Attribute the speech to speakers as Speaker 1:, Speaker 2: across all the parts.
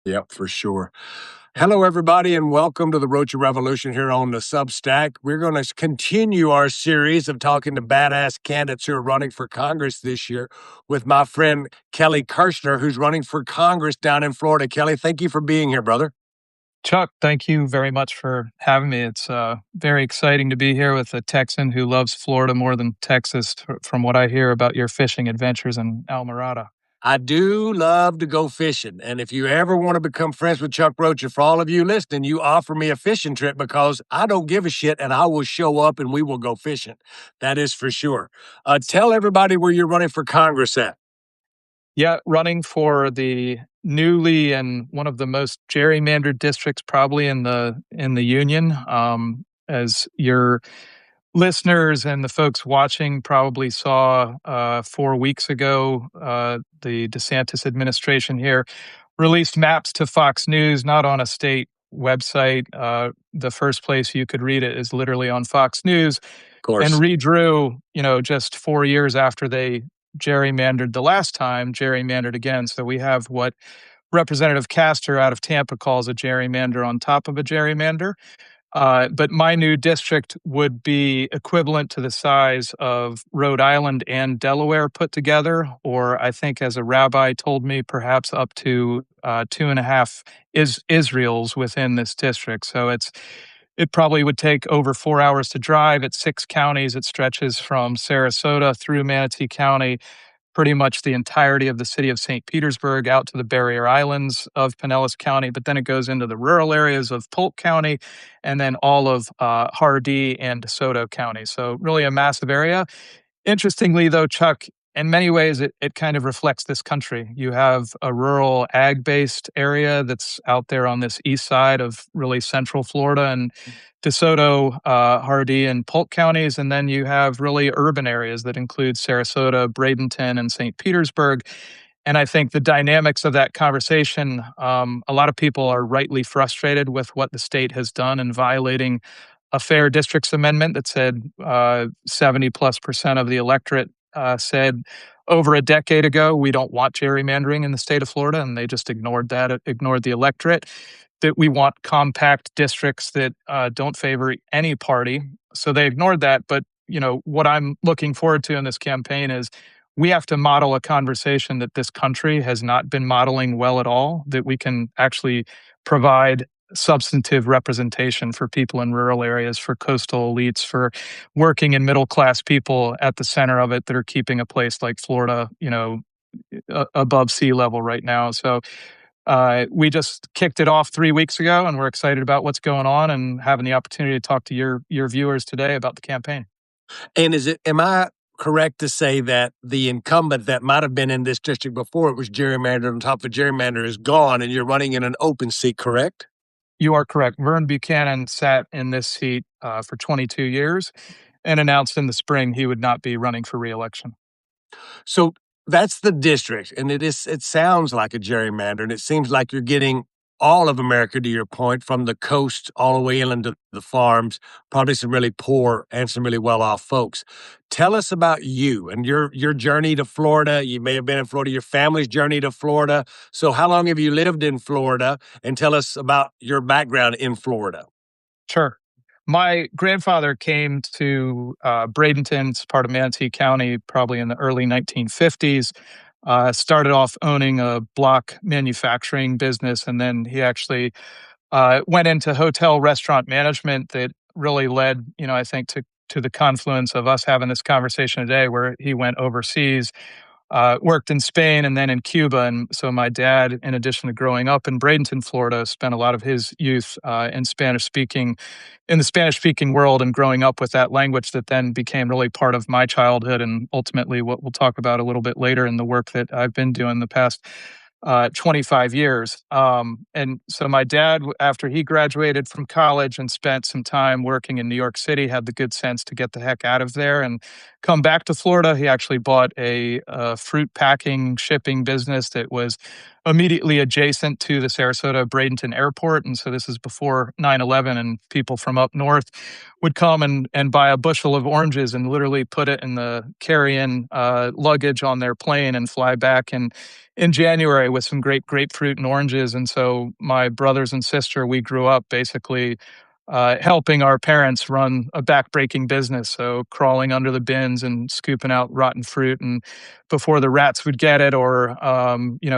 Speaker 1: Yep, for sure. Hello, everybody, and welcome to the Rocha Revolution here on the Substack. We're going to continue our series of talking to badass candidates who are running for Congress this year with my friend Kelly Kirschner, who's running for Congress down in Florida. Kelly, thank you for being here, brother.
Speaker 2: Chuck, thank you very much for having me. It's very exciting to be here with a Texan who loves Florida more than Texas, from what I hear about your fishing adventures in Almirada.
Speaker 1: I do love to go fishing. And if you ever want to become friends with Chuck Rocha, for all of you listening, you offer me a fishing trip because I don't give a shit and I will show up and we will go fishing. That is for sure. Tell everybody where you're running for Congress at.
Speaker 2: Yeah, running for the newly and one of the most gerrymandered districts probably in the union. As your listeners and the folks watching probably saw 4 weeks ago, the DeSantis administration here released maps to Fox News, not on a state website. The first place you could read it is literally on Fox News,
Speaker 1: Of
Speaker 2: and
Speaker 1: course.
Speaker 2: redrew, just 4 years after they gerrymandered the last time, gerrymandered again. So we have what Representative Castor out of Tampa calls a gerrymander on top of a gerrymander. But my new district would be equivalent to the size of Rhode Island and Delaware put together, or I think, as a rabbi told me, perhaps up to 2.5 Israels within this district. So it probably would take over 4 hours to drive. It's 6 counties. It stretches from Sarasota through Manatee County, pretty much the entirety of the city of St. Petersburg, out to the barrier islands of Pinellas County, but then it goes into the rural areas of Polk County and then all of Hardee and DeSoto County. So really a massive area. Interestingly, though, Chuck, in many ways, it kind of reflects this country. You have a rural ag-based area that's out there on this east side of really central Florida and DeSoto, Hardee, and Polk counties. And then you have really urban areas that include Sarasota, Bradenton, and St. Petersburg. And I think the dynamics of that conversation, a lot of people are rightly frustrated with what the state has done in violating a fair districts amendment that said 70+% of the electorate said over a decade ago, we don't want gerrymandering in the state of Florida, and they just ignored that, ignored the electorate. That we want compact districts that don't favor any party. So they ignored that. But what I'm looking forward to in this campaign is we have to model a conversation that this country has not been modeling well at all, that we can actually provide substantive representation for people in rural areas, for coastal elites, for working and middle class people at the center of it that are keeping a place like Florida, above sea level right now. So we just kicked it off 3 weeks ago, and we're excited about what's going on and having the opportunity to talk to your viewers today about the campaign.
Speaker 1: And am I correct to say that the incumbent that might have been in this district before it was gerrymandered on top of gerrymander is gone and you're running in an open seat, correct?
Speaker 2: You are correct. Vern Buchanan sat in this seat for 22 years and announced in the spring he would not be running for reelection.
Speaker 1: So that's the district, and it sounds like a gerrymander, and it seems like you're getting all of America, to your point, from the coast all the way inland to the farms, probably some really poor and some really well-off folks. Tell us about you and your journey to Florida. You may have been in Florida, your family's journey to Florida. So how long have you lived in Florida? And tell us about your background in Florida.
Speaker 2: Sure. My grandfather came to Bradenton, it's part of Manatee County, probably in the early 1950s. Started off owning a block manufacturing business, and then he actually went into hotel restaurant management that really led, I think, to the confluence of us having this conversation today, where he went overseas, worked in Spain and then in Cuba. And so my dad, in addition to growing up in Bradenton, Florida, spent a lot of his youth in the Spanish speaking world, and growing up with that language that then became really part of my childhood, and ultimately what we'll talk about a little bit later in the work that I've been doing the past 25 years. And so my dad, after he graduated from college and spent some time working in New York City, had the good sense to get the heck out of there and come back to Florida. He actually bought a fruit packing shipping business that was immediately adjacent to the Sarasota Bradenton Airport. And so this is before 9/11, and people from up north would come and buy a bushel of oranges and literally put it in the carry-in luggage on their plane and fly back in January with some great grapefruit and oranges. And so my brothers and sister, we grew up basically helping our parents run a backbreaking business. So crawling under the bins and scooping out rotten fruit and before the rats would get it, or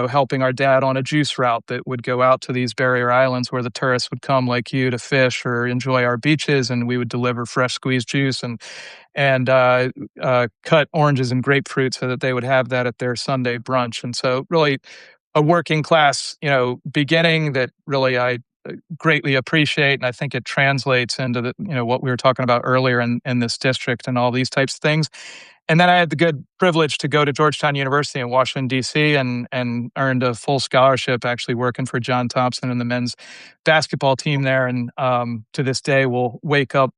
Speaker 2: helping our dad on a juice route that would go out to these barrier islands where the tourists would come like you to fish or enjoy our beaches, and we would deliver fresh squeezed juice and cut oranges and grapefruit so that they would have that at their Sunday brunch. And so really a working class, beginning that really I greatly appreciate. And I think it translates into what we were talking about earlier in this district and all these types of things. And then I had the good privilege to go to Georgetown University in Washington, D.C., and earned a full scholarship, actually working for John Thompson and the men's basketball team there. And to this day, we'll wake up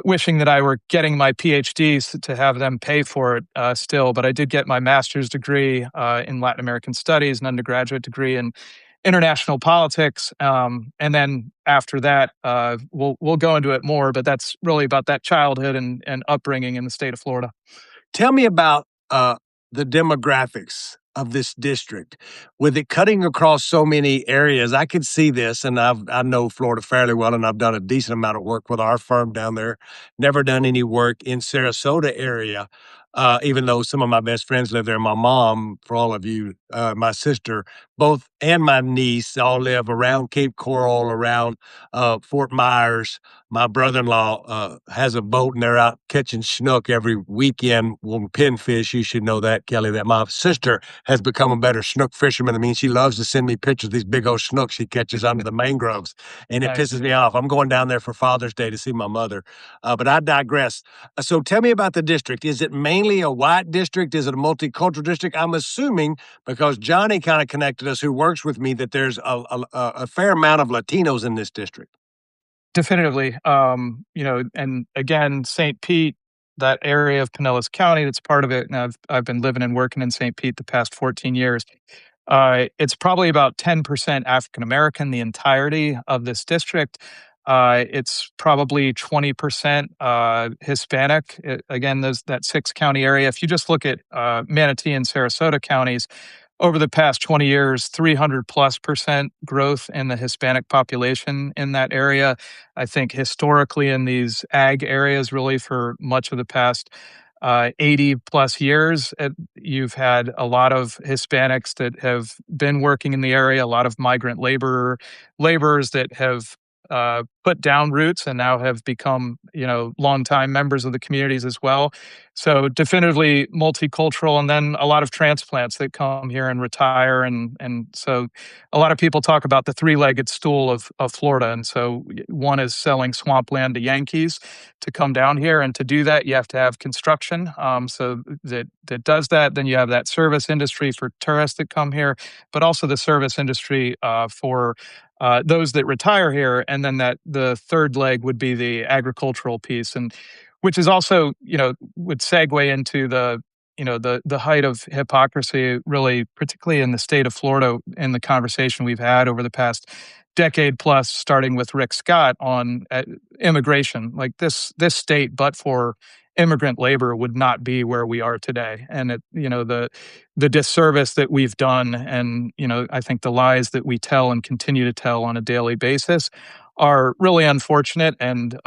Speaker 2: wishing that I were getting my PhDs to have them pay for it still. But I did get my master's degree in Latin American Studies, an undergraduate degree in international politics. And then after that, we'll go into it more. But that's really about that childhood and upbringing in the state of Florida.
Speaker 1: Tell me about the demographics of this district. With it cutting across so many areas, I could see this, and I know Florida fairly well, and I've done a decent amount of work with our firm down there. Never done any work in Sarasota area, even though some of my best friends live there. My mom, for all of you, my sister, both, and my niece all live around Cape Coral, around Fort Myers. My brother-in-law has a boat, and they're out catching snook every weekend on pinfish. You should know that, Kelly, that my sister has become a better snook fisherman. I mean, she loves to send me pictures of these big old snooks she catches under the mangroves, and it
Speaker 2: Nice.
Speaker 1: pisses me off. I'm going down there for Father's Day to see my mother, but I digress. So tell me about the district. Is it mainly a white district? Is it a multicultural district? I'm assuming, because Johnny kind of connected us, who works with me, that there's a fair amount of Latinos in this district.
Speaker 2: Definitively. And again, St. Pete, that area of Pinellas County, that's part of it. And I've been living and working in St. Pete the past 14 years. It's probably about 10% African American, the entirety of this district. It's probably 20% Hispanic. Again, there's that 6-county area. If you just look at Manatee and Sarasota counties, over the past 20 years, 300+% growth in the Hispanic population in that area. I think historically in these ag areas, really for much of the past 80+ years, you've had a lot of Hispanics that have been working in the area, a lot of migrant laborers that have put down roots and now have become, longtime members of the communities as well. So definitively multicultural, and then a lot of transplants that come here and retire. And so a lot of people talk about the three-legged stool of Florida. And so one is selling swampland to Yankees to come down here. And to do that, you have to have construction. So that does that. Then you have that service industry for tourists that come here, but also the service industry for those that retire here. And then that the third leg would be the agricultural piece, and which is also, would segue into the height of hypocrisy, really, particularly in the state of Florida, in the conversation we've had over the past decade plus, starting with Rick Scott on immigration. Like this state, but for immigrant labor, would not be where we are today. And the disservice that we've done, and I think the lies that we tell and continue to tell on a daily basis are really unfortunate, and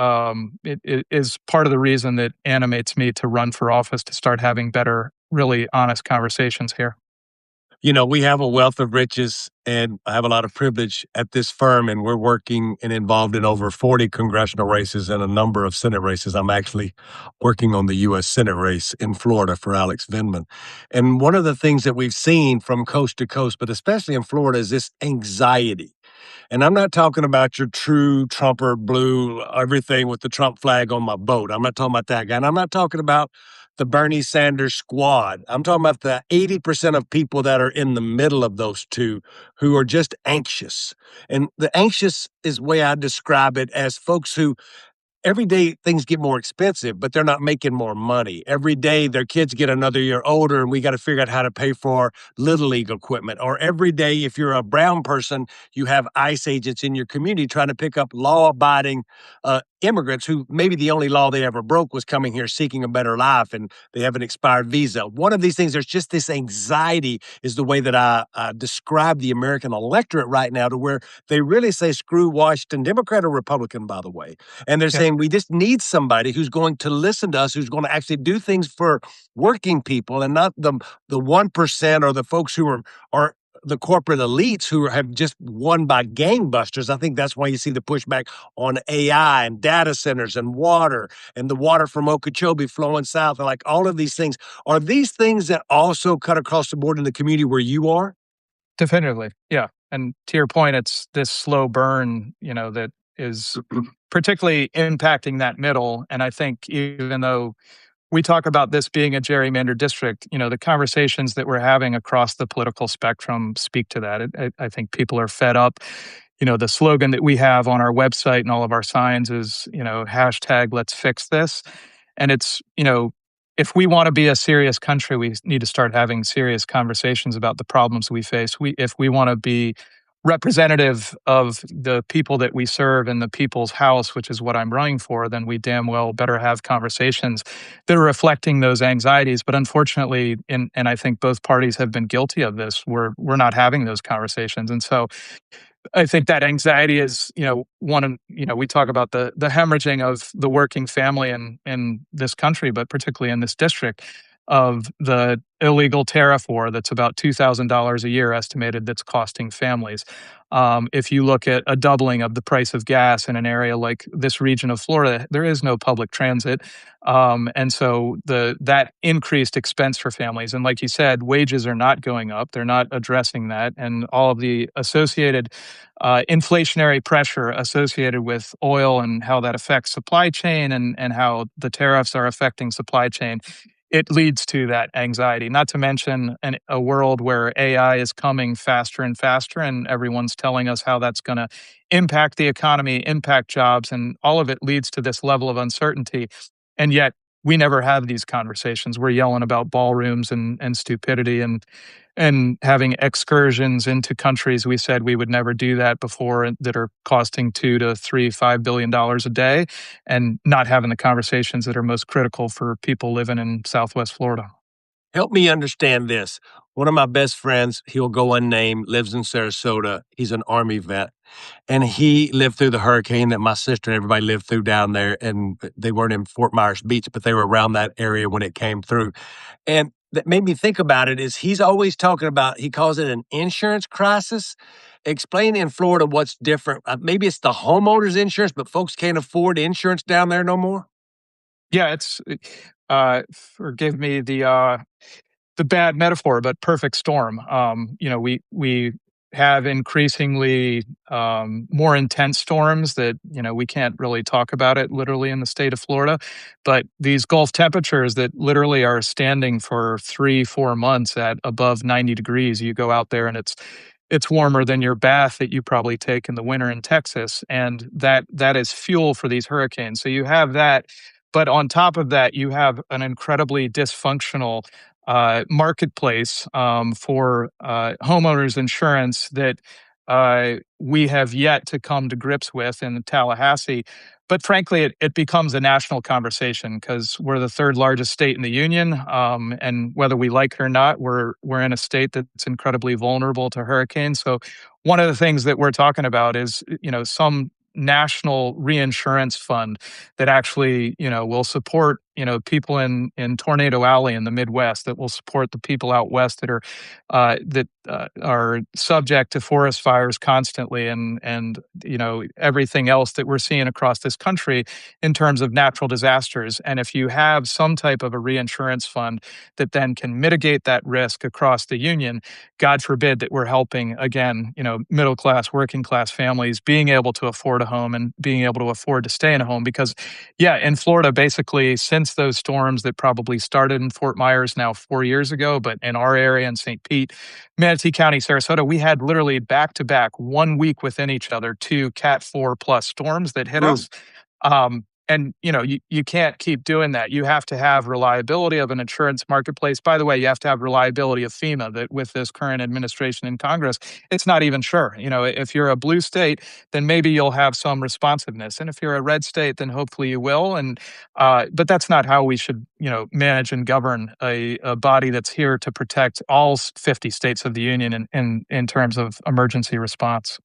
Speaker 2: it is part of the reason that animates me to run for office, to start having better, really honest conversations here.
Speaker 1: We have a wealth of riches, and I have a lot of privilege at this firm, and we're working and involved in over 40 congressional races and a number of Senate races. I'm actually working on the U.S. Senate race in Florida for Alex Vindman. And one of the things that we've seen from coast to coast, but especially in Florida, is this anxiety. And I'm not talking about your true Trumper blue, everything with the Trump flag on my boat. I'm not talking about that guy. And I'm not talking about the Bernie Sanders squad. I'm talking about the 80% of people that are in the middle of those two who are just anxious. And the anxious is the way I describe it, as folks who every day things get more expensive, but they're not making more money. Every day their kids get another year older and we got to figure out how to pay for little league equipment. Or every day, if you're a brown person, you have ICE agents in your community trying to pick up law abiding immigrants who maybe the only law they ever broke was coming here seeking a better life and they have an expired visa. One of these things, there's just this anxiety, is the way that I describe the American electorate right now, to where they really say, screw Washington, Democrat or Republican, by the way. And they're
Speaker 2: Yeah,
Speaker 1: saying we just need somebody who's going to listen to us, who's going to actually do things for working people and not the 1% or the folks who are the corporate elites who have just won by gangbusters. I think that's why you see the pushback on AI and data centers and water, and the water from Okeechobee flowing south, and like all of these things. Are these things that also cut across the board in the community where you are?
Speaker 2: definitively. Yeah. And to your point, it's this slow burn, that is particularly impacting that middle. And I think even though we talk about this being a gerrymandered district, the conversations that we're having across the political spectrum speak to that. I think people are fed up. The slogan that we have on our website and all of our signs is, hashtag let's fix this. And it's, if we want to be a serious country, we need to start having serious conversations about the problems we face. If we want to be representative of the people that we serve in the people's house, which is what I'm running for, then we damn well better have conversations that are reflecting those anxieties. But unfortunately, and I think both parties have been guilty of this, we're not having those conversations. And so I think that anxiety is, one of, we talk about the hemorrhaging of the working family in this country, but particularly in this district, of the illegal tariff war that's about $2,000 a year estimated that's costing families. If you look at a doubling of the price of gas in an area like this region of Florida, there is no public transit. And so that increased expense for families. And like you said, wages are not going up. They're not addressing that. And all of the associated inflationary pressure associated with oil and how that affects supply chain, and how the tariffs are affecting supply chain, it leads to that anxiety. Not to mention a world where AI is coming faster and faster, and everyone's telling us how that's going to impact the economy, impact jobs, and all of it leads to this level of uncertainty. And yet, we never have these conversations. We're yelling about ballrooms and stupidity, and having excursions into countries we said we would never do that before, that are costing $2 to $3, $5 billion a day, and not having the conversations that are most critical for people living in Southwest Florida.
Speaker 1: Help me understand this. One of my best friends, he'll go unnamed, lives in Sarasota. He's an Army vet. And he lived through the hurricane that my sister and everybody lived through down there. And they weren't in Fort Myers Beach, but they were around that area when it came through. And that made me think about it is he's always talking about, he calls it an insurance crisis. Explain in Florida what's different. Maybe it's the homeowner's insurance, but folks can't afford insurance down there no more.
Speaker 2: Yeah, it's forgive me the bad metaphor, but perfect storm. We have increasingly more intense storms that we can't really talk about it literally in the state of Florida, but these Gulf temperatures that literally are standing for 3-4 months at above 90 degrees. You go out there and it's warmer than your bath that you probably take in the winter in Texas, and that is fuel for these hurricanes. So you have that, but on top of that, you have an incredibly dysfunctional marketplace for homeowners insurance that we have yet to come to grips with in Tallahassee. But frankly, it becomes a national conversation because we're the third largest state in the union, and whether we like it or not, we're in a state that's incredibly vulnerable to hurricanes. So one of the things that we're talking about is some national reinsurance fund that actually will support people in Tornado Alley in the Midwest, that will support the people out west that are subject to forest fires constantly, and everything else that we're seeing across this country in terms of natural disasters. And if you have some type of a reinsurance fund that then can mitigate that risk across the union, God forbid that we're helping again middle class, working class families being able to afford a home and being able to afford to stay in a home. Because in Florida, basically since those storms that probably started in Fort Myers now 4 years ago, but in our area in St. Pete, Manatee County, Sarasota, we had literally back to back 1 week within each other, two Cat 4 plus storms that hit us. And you can't keep doing that. You have to have reliability of an insurance marketplace. By the way, you have to have reliability of FEMA. That with this current administration in Congress, it's not even sure. If you're a blue state, then maybe you'll have some responsiveness, and if you're a red state, then hopefully you will. And but that's not how we should manage and govern a body that's here to protect all 50 states of the union in terms of emergency response.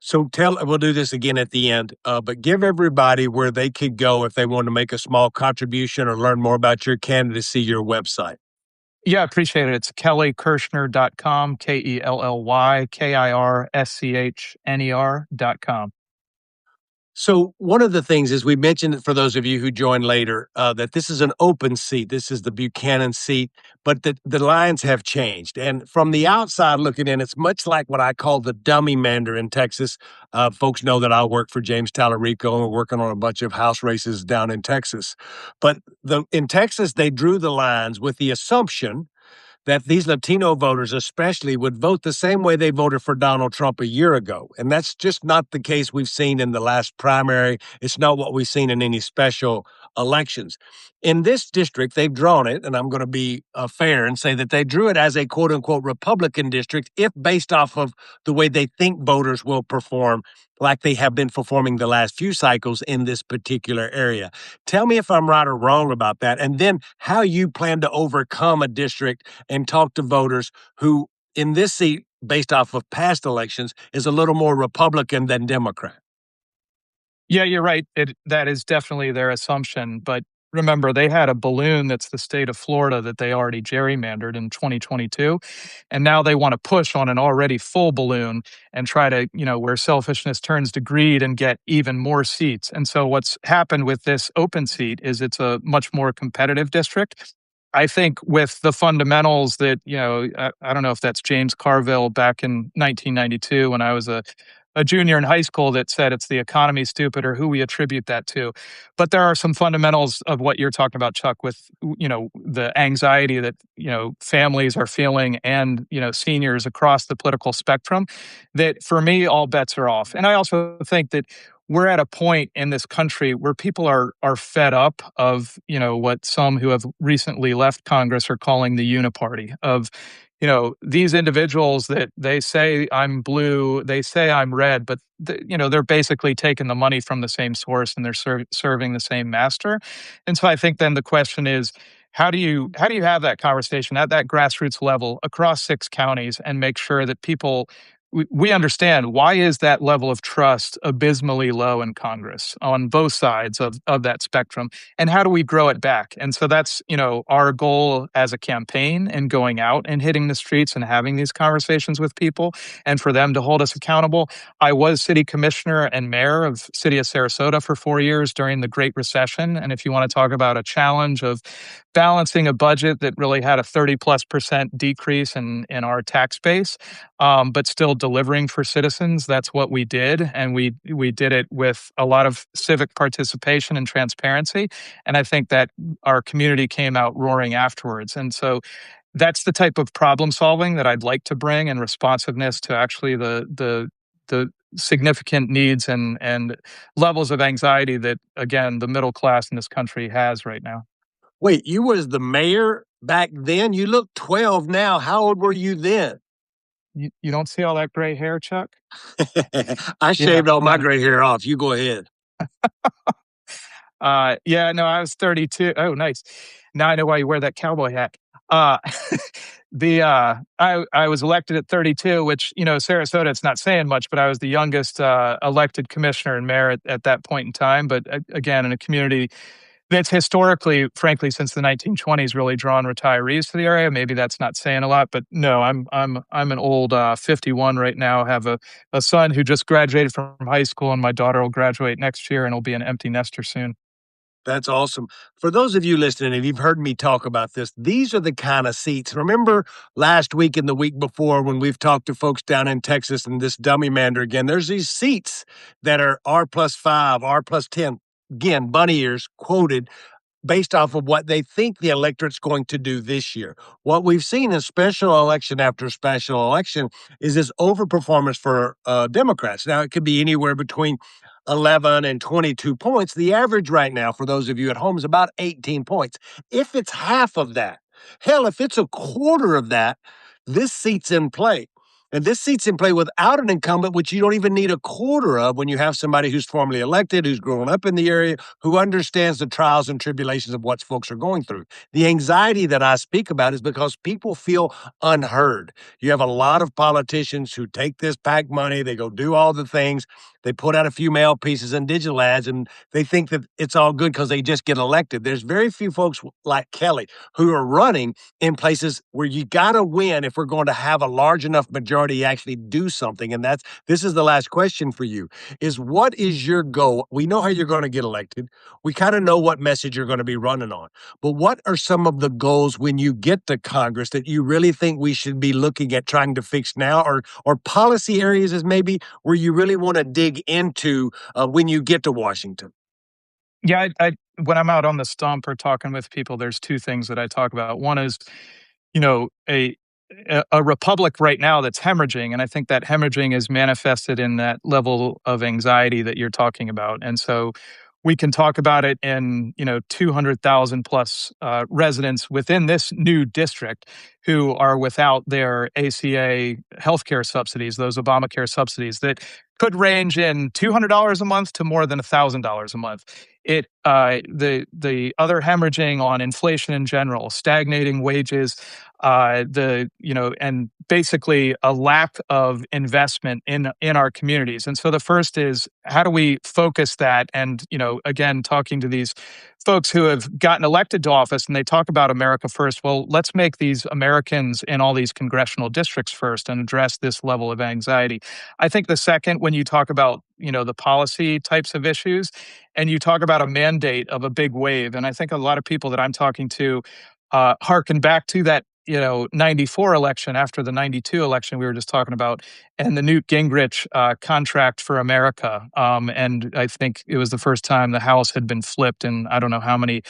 Speaker 1: So we'll do this again at the end, but give everybody where they could go if they want to make a small contribution or learn more about your candidacy, your website.
Speaker 2: Yeah, appreciate it. It's kellykirschner.com, KELLYKIRSCHNER.com.
Speaker 1: So one of the things is we mentioned it for those of you who join later that this is an open seat. This is the Buchanan seat, but the lines have changed. And from the outside looking in, it's much like what I call the dummy mander in Texas. Folks know that I work for James Tallarico and we're working on a bunch of House races down in Texas. But in Texas, they drew the lines with the assumption that these Latino voters especially would vote the same way they voted for Donald Trump a year ago. And that's just not the case we've seen in the last primary. It's not what we've seen in any special elections. In this district, they've drawn it, and I'm going to be fair and say that they drew it as a quote unquote Republican district if based off of the way they think voters will perform like they have been performing the last few cycles in this particular area. Tell me if I'm right or wrong about that, and then how you plan to overcome a district and talk to voters who, in this seat, based off of past elections, is a little more Republican than Democrat.
Speaker 2: Yeah, you're right. That is definitely their assumption. But remember, they had a balloon that's the state of Florida that they already gerrymandered in 2022. And now they want to push on an already full balloon and try to, where selfishness turns to greed and get even more seats. And so what's happened with this open seat is it's a much more competitive district. I think with the fundamentals that, I don't know if that's James Carville back in 1992 when I was a junior in high school that said it's the economy stupid or who we attribute that to. But there are some fundamentals of what you're talking about, Chuck, with, the anxiety that, families are feeling and, seniors across the political spectrum that for me, all bets are off. And I also think that we're at a point in this country where people are fed up of, what some who have recently left Congress are calling the uniparty of, these individuals that they say I'm blue, they say I'm red, but they're basically taking the money from the same source and they're serving the same master. And so I think then the question is, how do you have that conversation at that grassroots level across 6 counties and make sure that people we understand why is that level of trust abysmally low in Congress on both sides of that spectrum, and how do we grow it back? And so that's our goal as a campaign and going out and hitting the streets and having these conversations with people and for them to hold us accountable. I was city commissioner and mayor of city of Sarasota for 4 years during the Great Recession, and if you want to talk about a challenge of balancing a budget that really had a 30+% decrease in our tax base, but still delivering for citizens. That's what we did, and we did it with a lot of civic participation and transparency. And I think that our community came out roaring afterwards. And so that's the type of problem solving that I'd like to bring, and responsiveness to actually the significant needs and levels of anxiety that, again, the middle class in this country has right now.
Speaker 1: Wait, you was the mayor back then? You look 12 now. How old were you then?
Speaker 2: You don't see all that gray hair, Chuck?
Speaker 1: I
Speaker 2: Yeah.
Speaker 1: shaved all my gray hair off. You go ahead.
Speaker 2: Yeah, no, I was 32. Oh, nice. Now I know why you wear that cowboy hat. Uh, I was elected at 32, which, Sarasota, it's not saying much, but I was the youngest elected commissioner and mayor at that point in time. But again, in a community that's historically, frankly, since the 1920s, really drawn retirees to the area. Maybe that's not saying a lot, but no, I'm an old 51 right now. Have a son who just graduated from high school, and my daughter will graduate next year, and will be an empty nester soon.
Speaker 1: That's awesome. For those of you listening, if you've heard me talk about this, these are the kind of seats. Remember last week and the week before when we've talked to folks down in Texas and this dummy mander again, there's these seats that are R+5, R+10. Again, bunny ears quoted based off of what they think the electorate's going to do this year. What we've seen in special election after special election is this overperformance for Democrats. Now, it could be anywhere between 11 and 22 points. The average right now for those of you at home is about 18 points. If it's half of that, hell, if it's a quarter of that, this seat's in play. And this seat's in play without an incumbent, which you don't even need a quarter of when you have somebody who's formally elected, who's grown up in the area, who understands the trials and tribulations of what folks are going through. The anxiety that I speak about is because people feel unheard. You have a lot of politicians who take this PAC money, they go do all the things, they put out a few mail pieces and digital ads, and they think that it's all good because they just get elected. There's very few folks like Kelly who are running in places where you got to win if we're going to have a large enough majority to actually do something. And this is the last question for you is what is your goal? We know how you're going to get elected. We kind of know what message you're going to be running on. But what are some of the goals when you get to Congress that you really think we should be looking at trying to fix now or policy areas is maybe where you really want to dig into when you get to Washington?
Speaker 2: Yeah, I when I'm out on the stump or talking with people, there's two things that I talk about. One is, you know, a republic right now that's hemorrhaging, and I think that hemorrhaging is manifested in that level of anxiety that you're talking about. And so we can talk about it in 200,000 plus residents within this new district who are without their ACA healthcare subsidies, those Obamacare subsidies that could range in $200 a month to more than $1,000 a month. The other hemorrhaging on inflation in general, stagnating wages, and basically a lack of investment in our communities. And so the first is how do we focus that? And again, talking to these folks who have gotten elected to office and they talk about America first. Well, let's make these Americans in all these congressional districts first and address this level of anxiety. I think the second, when you talk about the policy types of issues, and you talk about a mandate of a big wave, and I think a lot of people that I'm talking to harken back to that 94 election after the 92 election we were just talking about and the Newt Gingrich contract for America. And I think it was the first time the House had been flipped in I don't know how many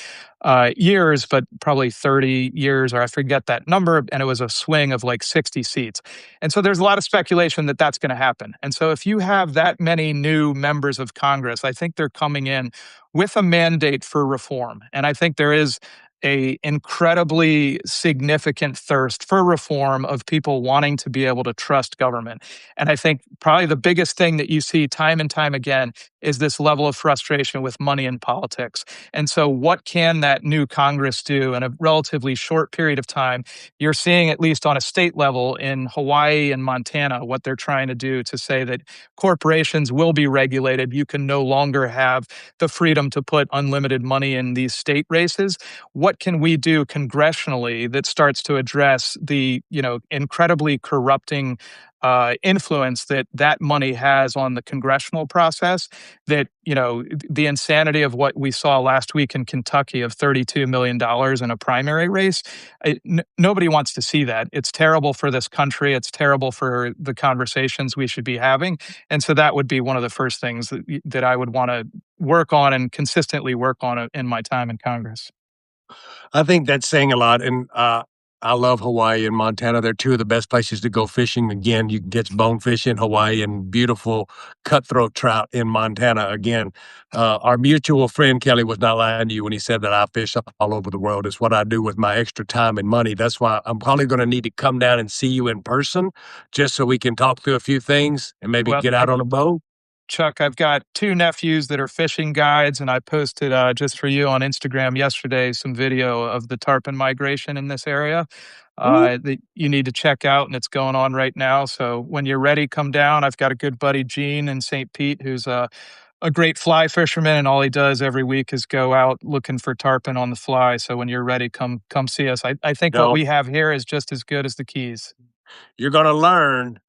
Speaker 2: years, but probably 30 years, or I forget that number. And it was a swing of like 60 seats. And so there's a lot of speculation that that's going to happen. And so if you have that many new members of Congress, I think they're coming in with a mandate for reform. And I think there is a incredibly significant thirst for reform of people wanting to be able to trust government. And I think probably the biggest thing that you see time and time again is this level of frustration with money in politics. And so what can that new Congress do in a relatively short period of time? You're seeing, at least on a state level in Hawaii and Montana, what they're trying to do to say that corporations will be regulated. You can no longer have the freedom to put unlimited money in these state races. What can we do congressionally that starts to address the incredibly corrupting influence that money has on the congressional process? That the insanity of what we saw last week in Kentucky of $32 million in a primary race. Nobody wants to see that. It's terrible for this country. It's terrible for the conversations we should be having. And so that would be one of the first things that I would want to work on and consistently work on in my time in Congress.
Speaker 1: I think that's saying a lot. And I love Hawaii and Montana. They're two of the best places to go fishing. Again, you can get bonefish in Hawaii and beautiful cutthroat trout in Montana. Again, our mutual friend Kelly was not lying to you when he said that I fish all over the world. It's what I do with my extra time and money. That's why I'm probably going to need to come down and see you in person just so we can talk through a few things and maybe
Speaker 2: Well,
Speaker 1: get out on a boat.
Speaker 2: Chuck, I've got two nephews that are fishing guides, and I posted just for you on Instagram yesterday some video of the tarpon migration in this area that you need to check out, and it's going on right now. So when you're ready, come down. I've got a good buddy, Gene, in St. Pete, who's a great fly fisherman, and all he does every week is go out looking for tarpon on the fly. So when you're ready, come see us. I think what
Speaker 1: No,
Speaker 2: we have here is just as good as the Keys.
Speaker 1: you're going to learn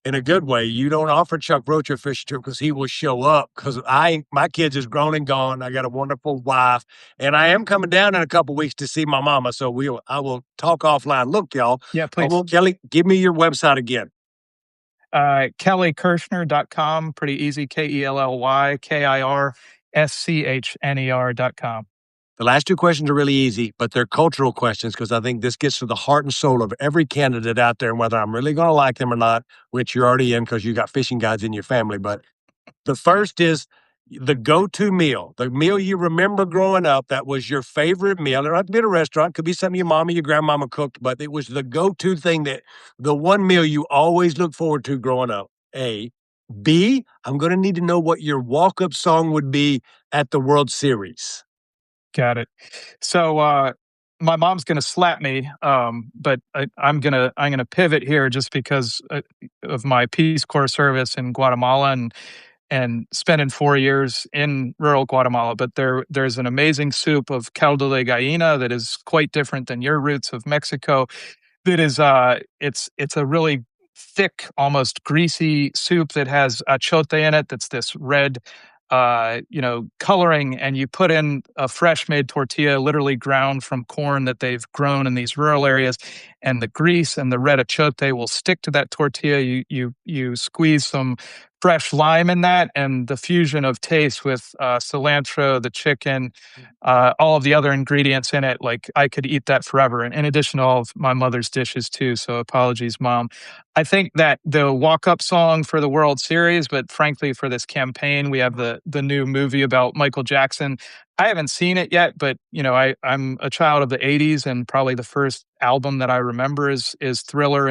Speaker 1: in a good way. You don't offer Chuck Rocha a fish trip because he will show up because my kids is grown and gone. I got a wonderful wife, and I am coming down in a couple weeks to see my mama. So I will talk offline. Look, y'all.
Speaker 2: Yeah, please.
Speaker 1: Kelly, give me your website again.
Speaker 2: KellyKirschner.com, pretty easy. KellyKirschner.com.
Speaker 1: The last two questions are really easy, but they're cultural questions because I think this gets to the heart and soul of every candidate out there and whether I'm really going to like them or not, which you're already in because you got fishing guides in your family. But the first is the go-to meal, the meal you remember growing up that was your favorite meal. It don't have to be at a restaurant, could be something your mama, your grandmama cooked, but it was the go-to thing that the one meal you always look forward to growing up. A. B, I'm gonna need to know what your walk-up song would be at the World Series.
Speaker 2: Got it. So, my mom's gonna slap me, but I'm gonna pivot here just because of my Peace Corps service in Guatemala and spending 4 years in rural Guatemala. But there's an amazing soup of caldo de gallina that is quite different than your roots of Mexico. That is, it's a really thick, almost greasy soup that has achote in it. That's this red, coloring, and you put in a fresh made tortilla, literally ground from corn that they've grown in these rural areas, and the grease and the red achote will stick to that tortilla. You squeeze some fresh lime in that, and the fusion of taste with cilantro, the chicken, all of the other ingredients in it. Like I could eat that forever, and in addition to all of my mother's dishes too. So apologies, mom. I think that the walk-up song for the World Series, but frankly for this campaign, we have the new movie about Michael Jackson. I haven't seen it yet, but I'm a child of the '80s, and probably the first album that I remember is Thriller,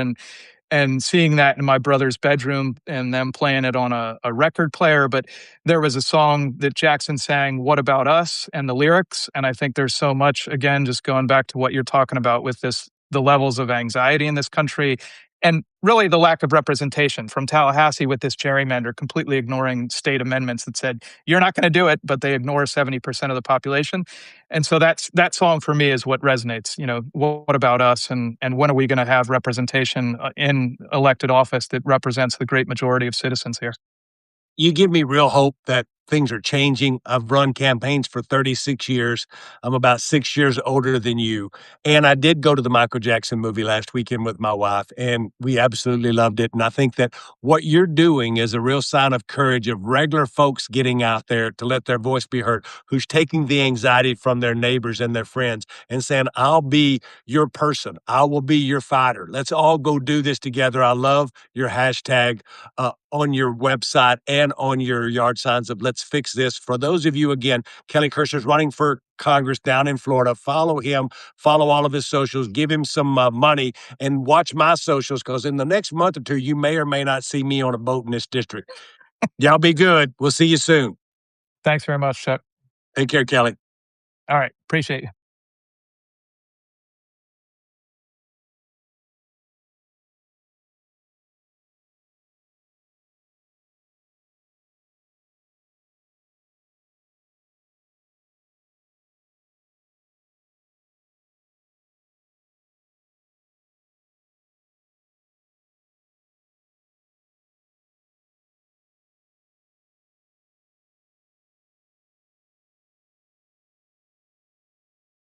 Speaker 2: and seeing that in my brother's bedroom and them playing it on a record player. But there was a song that Jackson sang, What About Us, and the lyrics. And I think there's so much, again, just going back to what you're talking about with the levels of anxiety in this country, and really the lack of representation from Tallahassee with this gerrymander, completely ignoring state amendments that said, you're not going to do it, but they ignore 70% of the population. And so that song for me is what resonates. What about us? And when are we going to have representation in elected office that represents the great majority of citizens here?
Speaker 1: You give me real hope that things are changing. I've run campaigns for 36 years. I'm about 6 years older than you. And I did go to the Michael Jackson movie last weekend with my wife, and we absolutely loved it. And I think that what you're doing is a real sign of courage of regular folks getting out there to let their voice be heard, who's taking the anxiety from their neighbors and their friends and saying, I'll be your person. I will be your fighter. Let's all go do this together. I love your hashtag on your website and on your yard signs of let's fix this. For those of you, again, Kelly Kirschner is running for Congress down in Florida. Follow him, follow all of his socials, give him some money, and watch my socials because in the next month or two, you may or may not see me on a boat in this district. Y'all be good. We'll see you soon.
Speaker 2: Thanks very much, Chuck.
Speaker 1: Take care, Kelly.
Speaker 2: All right. Appreciate you.